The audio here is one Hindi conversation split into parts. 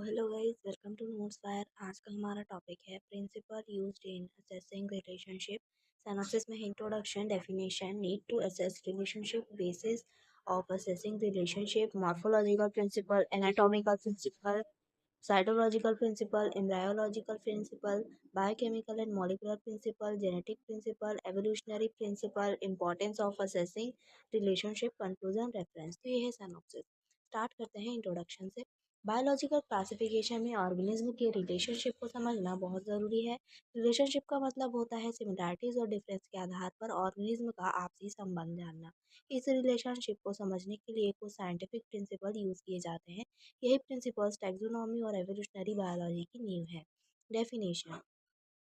Hello guys, welcome to Notes Fire. आज का हमारा टॉपिक है principle used in assessing relationship. Synopsis में introduction, definition, need to assess relationship, basis of assessing relationship, morphological principle, anatomical principle, cytological principle, embryological principle, biochemical and molecular principle, genetic principle, evolutionary principle, importance of assessing relationship, conclusion, reference. तो ये है सिनॉप्सिस। स्टार्ट करते हैं इंट्रोडक्शन से। बायोलॉजिकल क्लासिफिकेशन में ऑर्गेनिज्म के रिलेशनशिप को समझना बहुत ज़रूरी है। रिलेशनशिप का मतलब होता है सिमिलैरिटीज और डिफरेंस के आधार पर ऑर्गेनिज्म का आपसी संबंध जानना। इस रिलेशनशिप को समझने के लिए कुछ साइंटिफिक प्रिंसिपल यूज किए जाते हैं। यही प्रिंसिपल्स टैक्सोनॉमी और एवोल्यूशनरी बायोलॉजी की नींव है। डेफिनेशन।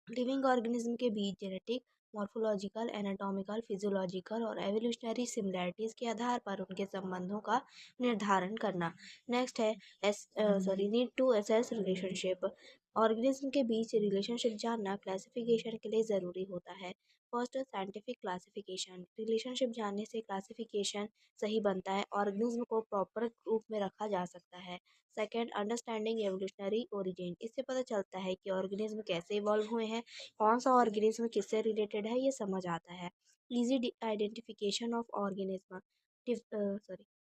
लिविंग ऑर्गेनिज्म के बीच जेनेटिक, मॉर्फोलॉजिकल, एनाटॉमिकल, फिजियोलॉजिकल और एवोल्यूशनरी सिमिलैरिटीज के आधार पर उनके संबंधों का निर्धारण करना। नेक्स्ट है need to assess relationship. Organism के बीच रिलेशनशिप जानना क्लासिफिकेशन के लिए ज़रूरी होता है। First, scientific classification. रिलेशनशिप जानने से क्लासिफिकेशन सही बनता है, ऑर्गेनिज्म को प्रॉपर रूप में रखा जा सकता है। Second, understanding evolutionary origin. इससे पता चलता है कि ऑर्गेनिज्म कैसे इवॉल्व हुए हैं, कौन सा ऑर्गेनिज्म किससे रिलेटेड है, ये समझ आता है। Easy identification of organism.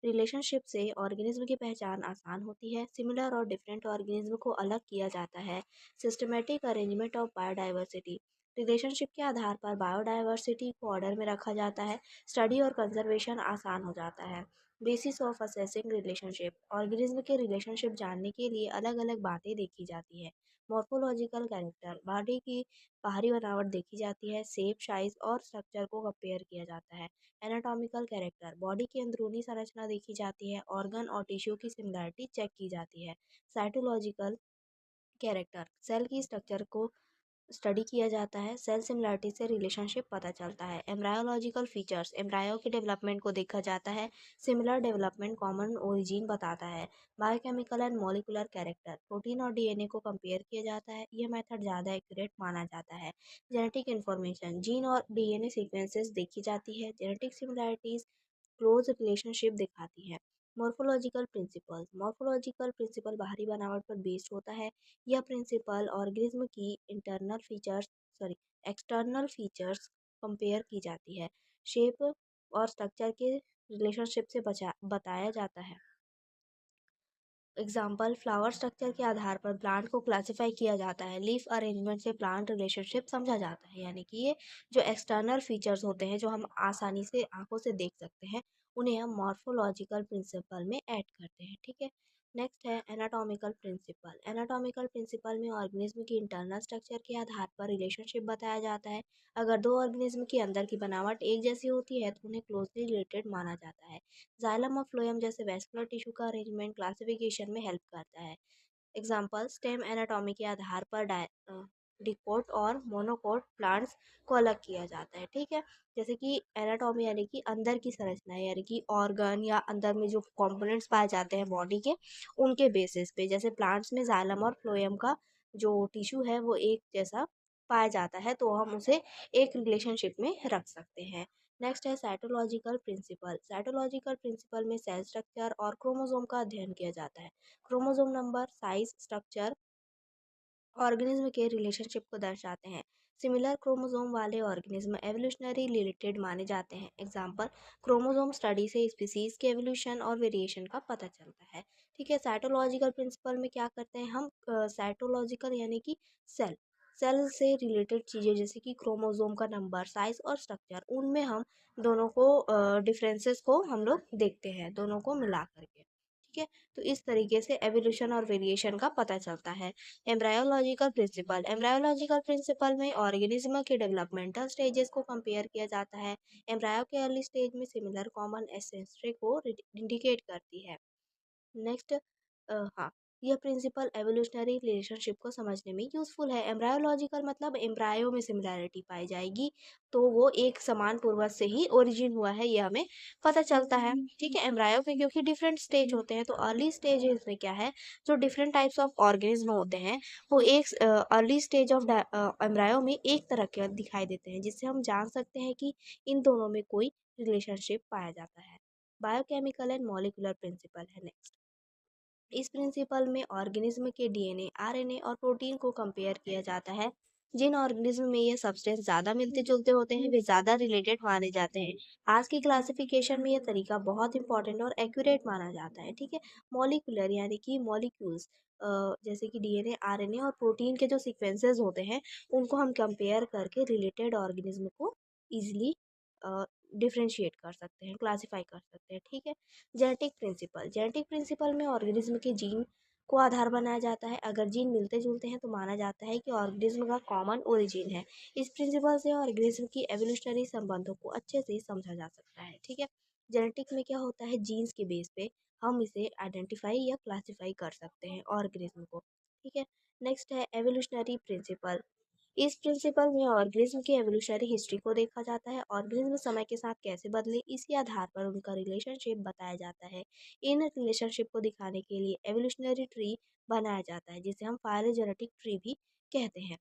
Relationship से ऑर्गेनिज्म की पहचान आसान होती है। सिमिलर और डिफरेंट ऑर्गेनिज्म को अलग किया जाता है। Systematic arrangement of biodiversity. Relationship के आधार पर बायोडाइवर्सिटी को ऑर्डर में रखा जाता है। स्टडी और कंजर्वेशन आसान हो जाता है। Basis of assessing relationship. Organism के रिलेशनशिप जानने के लिए अलग अलग बातें देखी जाती है। Morphological character. बॉडी की बाहरी बनावट देखी जाती है। शेप, साइज और स्ट्रक्चर को कंपेयर किया जाता है। Anatomical character. बॉडी की अंदरूनी संरचना देखी जाती है। ऑर्गन और टिश्यू की सिमिलरिटी चेक की जाती है। Cytological character. सेल की स्ट्रक्चर को स्टडी किया जाता है। सेल सिमिलरिटी से रिलेशनशिप पता चलता है। एम्ब्रायोलॉजिकल फीचर्स। एम्ब्रायो के डेवलपमेंट को देखा जाता है। सिमिलर डेवलपमेंट कॉमन ओरिजिन बताता है। Biochemical and molecular character. Protein और डीएनए को कंपेयर किया जाता है। यह मेथड ज़्यादा एक्यूरेट माना जाता है। Genetic information. जीन और डीएनए सीक्वेंसेस देखी जाती है। जेनेटिक सिमिलरिटीज क्लोज रिलेशनशिप दिखाती है। Morphological principal. मॉर्फोलॉजिकल प्रिंसिपल बाहरी बनावट पर बेस्ड होता है। यह प्रिंसिपल ऑर्गेनिज्म की एक्सटर्नल फीचर्स कंपेयर की जाती है। शेप और स्ट्रक्चर के रिलेशनशिप से बताया जाता है। एग्जाम्पल, फ्लावर स्ट्रक्चर के आधार पर प्लांट को क्लासिफाई किया जाता है। लीफ अरेंजमेंट से प्लांट रिलेशनशिप समझा जाता है। यानी कि ये जो एक्सटर्नल फीचर्स होते हैं जो हम आसानी से आंखों से देख सकते हैं, उन्हें हम मॉर्फोलॉजिकल प्रिंसिपल में ऐड करते हैं। ठीक है। नेक्स्ट है एनाटॉमिकल प्रिंसिपल। एनाटॉमिकल प्रिंसिपल में ऑर्गेनिज्म की इंटरनल स्ट्रक्चर के आधार पर रिलेशनशिप बताया जाता है। अगर दो ऑर्गेनिज्म की अंदर की बनावट एक जैसी होती है तो उन्हें क्लोजली रिलेटेड माना जाता है। जाइलम और फ्लोएम जैसे वेस्कुलर टिश्यू का अरेंजमेंट क्लासिफिकेशन में हेल्प करता है। एग्जाम्पल, स्टेम एनाटॉमी के आधार पर डिकोट और मोनोकोट प्लांट्स को अलग किया जाता है। ठीक है। जैसे कि एनाटॉमी यानी कि अंदर की संरचना है, यानी कि ऑर्गन या अंदर में जो कंपोनेंट्स पाए जाते हैं बॉडी के, उनके बेसिस पे। जैसे प्लांट्स में जाइलम और फ्लोएम का जो टिश्यू है वो एक जैसा पाया जाता है, तो हम उसे एक रिलेशनशिप में रख सकते हैं। नेक्स्ट है साइटोलॉजिकल प्रिंसिपल। साइटोलॉजिकल प्रिंसिपल में सेल स्ट्रक्चर और क्रोमोसोम का अध्ययन किया जाता है। Chromosome number, size, structure organism के रिलेशनशिप को दर्शाते हैं। सिमिलर क्रोमोसोम वाले ऑर्गेनिज्म एवोल्यूशनरी रिलेटेड माने जाते हैं। एग्जाम्पल, क्रोमोसोम स्टडी से स्पीसीज के एवोल्यूशन और वेरिएशन का पता चलता है। ठीक है। साइटोलॉजिकल प्रिंसिपल में क्या करते हैं हम, साइटोलॉजिकल यानी कि सेल सेल से रिलेटेड चीज़ें जैसे कि क्रोमोसोम का नंबर, साइज और स्ट्रक्चर, उनमें हम दोनों को डिफरेंसेस को हम लोग देखते हैं, दोनों को मिला करके। ठीक है। तो इस तरीके से एवोल्यूशन और वेरिएशन का पता चलता है। एम्ब्रायोलॉजिकल प्रिंसिपल। एम्ब्रायोलॉजिकल प्रिंसिपल में ऑर्गेनिज्म के डेवलपमेंटल स्टेजेस को कंपेयर किया जाता है। एम्ब्रायो के अर्ली स्टेज में सिमिलर कॉमन एसेंस्ट्री को इंडिकेट करती है। नेक्स्ट, हाँ, यह प्रिंसिपल एवोल्यूशनरी रिलेशनशिप को समझने में यूजफुल है। एम्ब्रायोलॉजिकल मतलब एम्ब्रायो में सिमिलैरिटी पाई जाएगी, तो वो एक समान पूर्वज से ही ओरिजिन हुआ है, ये हमें पता चलता है। ठीक है। एम्ब्रायो में क्योंकि डिफरेंट स्टेज होते हैं, तो अर्ली स्टेज में क्या है, जो डिफरेंट टाइप्स ऑफ ऑर्गेनिज्म होते हैं वो एक अर्ली स्टेज ऑफ एम्ब्रायो में एक तरह के दिखाई देते हैं, जिससे हम जान सकते हैं कि इन दोनों में कोई रिलेशनशिप पाया जाता है। बायोकेमिकल एंड मॉलिकुलर प्रिंसिपल है नेक्स्ट। इस प्रिंसिपल में ऑर्गेनिज्म के डीएनए, आरएनए और प्रोटीन को कंपेयर किया जाता है। जिन ऑर्गेनिज्म में ये सब्सटेंस ज़्यादा मिलते-जुलते होते हैं, वे ज़्यादा रिलेटेड माने जाते हैं। आज की क्लासिफिकेशन में ये तरीका बहुत इंपॉर्टेंट और एक्यूरेट माना जाता है, ठीक है? मॉलिक्यूलर यानी कि मॉलिक्यूल्स जैसे कि डीएनए, आरएनए और प्रोटीन के जो सीक्वेंसेस होते हैं, उनको हम कंपेयर करके रिलेटेड ऑर्गेनिज्म को ईज़िली डिफरेंशिएट कर सकते हैं, क्लासिफाई कर सकते हैं, ठीक है? जेनेटिक प्रिंसिपल में ऑर्गेनिज्म के जीन को आधार बनाया जाता है। अगर जीन मिलते जुलते हैं तो माना जाता है कि ऑर्गेनिज्म का कॉमन ओरिजिन है। इस प्रिंसिपल से ऑर्गेनिज्म की एवोल्यूशनरी संबंधों को अच्छे से समझा जा सकता है, ठीक है? जेनेटिक में क्या होता है, जीन्स के बेस पे हम इसे आइडेंटिफाई या क्लासिफाई कर सकते हैं ऑर्गेनिज्म को, ठीक है? नेक्स्ट है एवोल्यूशनरी प्रिंसिपल। इस प्रिंसिपल में ऑर्गेनिज्म की एवोल्यूशनरी हिस्ट्री को देखा जाता है। ऑर्गेनिज्म समय के साथ कैसे बदले, इसके आधार पर उनका रिलेशनशिप बताया जाता है। इन रिलेशनशिप को दिखाने के लिए एवोल्यूशनरी ट्री बनाया जाता है, जिसे हम फाइलोजेनेटिक ट्री भी कहते हैं,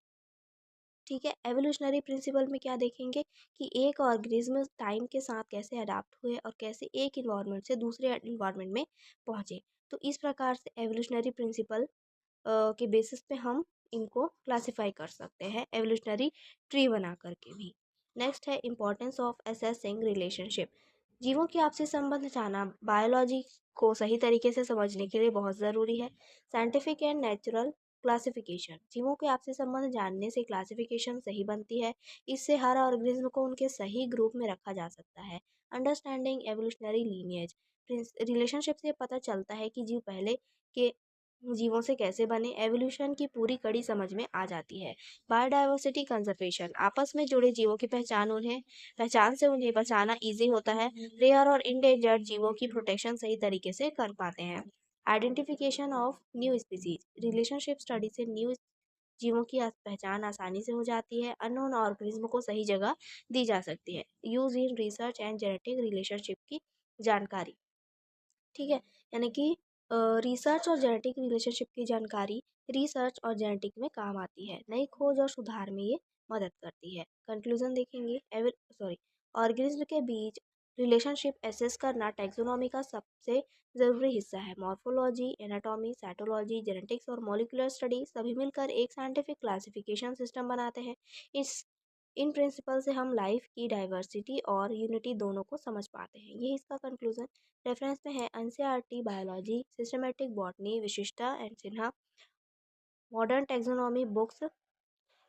ठीक है? एवोल्यूशनरी प्रिंसिपल में क्या देखेंगे कि एक ऑर्गेनिज्म टाइम के साथ कैसे अडाप्ट हुए और कैसे एक इन्वायरमेंट से दूसरे इन्वायरमेंट में पहुंचे। तो इस प्रकार से एवोल्यूशनरी प्रिंसिपल के बेसिस पे हम इनको क्लासिफाई कर सकते हैं एवोल्यूशनरी ट्री बना करके भी। नेक्स्ट है इम्पोर्टेंस ऑफ असेसिंग रिलेशनशिप। जीवों के आपसी संबंध जानना बायोलॉजी को सही तरीके से समझने के लिए बहुत ज़रूरी है। साइंटिफिक एंड नेचुरल क्लासिफिकेशन, जीवों के आपसी संबंध जानने से क्लासिफिकेशन सही बनती है। इससे हर ऑर्गेनिज्म को उनके सही ग्रुप में रखा जा सकता है। अंडरस्टैंडिंग एवोल्यूशनरी लीनिएज, रिलेशनशिप से पता चलता है कि जीव पहले के जीवों से कैसे बने, एवोल्यूशन की पूरी कड़ी समझ में आ जाती है। बायोडायवर्सिटी कंजर्वेशन, आपस में जुड़े जीवों की पहचान से उन्हें बचाना ईजी होता है। रेयर और इंडेंजर्ड जीवों की प्रोटेक्शन सही तरीके से कर पाते हैं। Identification of new species, relationship study से न्यू जीवों की पहचान आसानी से हो जाती है। अननोन ऑर्गेनिज्म को सही जगह दी जा सकती है। Use in research and genetic relationship की जानकारी, ठीक है? यानी कि रिसर्च और जेनेटिक रिलेशनशिप की जानकारी रिसर्च और जेनेटिक में काम आती है। नई खोज और सुधार में ये मदद करती है। कंक्लूजन देखेंगे, ऑर्गेनिज्म के बीच रिलेशनशिप एसेस करना टैक्सोनॉमी का सबसे ज़रूरी हिस्सा है। मॉर्फोलॉजी, एनाटॉमी, साइटोलॉजी, जेनेटिक्स और मॉलिक्यूलर स्टडी सभी मिलकर एक साइंटिफिक क्लासिफिकेशन सिस्टम बनाते हैं। इस इन प्रिंसिपल से हम लाइफ की डाइवर्सिटी और यूनिटी दोनों को समझ पाते हैं। ये इसका कंक्लूजन। रेफरेंस में है एनसीईआरटी बायोलॉजी, सिस्टमैटिक बॉटनी, विशिष्टा and Sinha, modern taxonomy books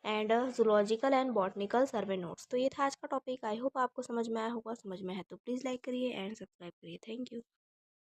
and zoological and botanical survey notes. तो ये था आज का टॉपिक। आई होप आपको समझ में आया होगा। समझ में है तो प्लीज़ लाइक करिए एंड सब्सक्राइब करिए। Thank you.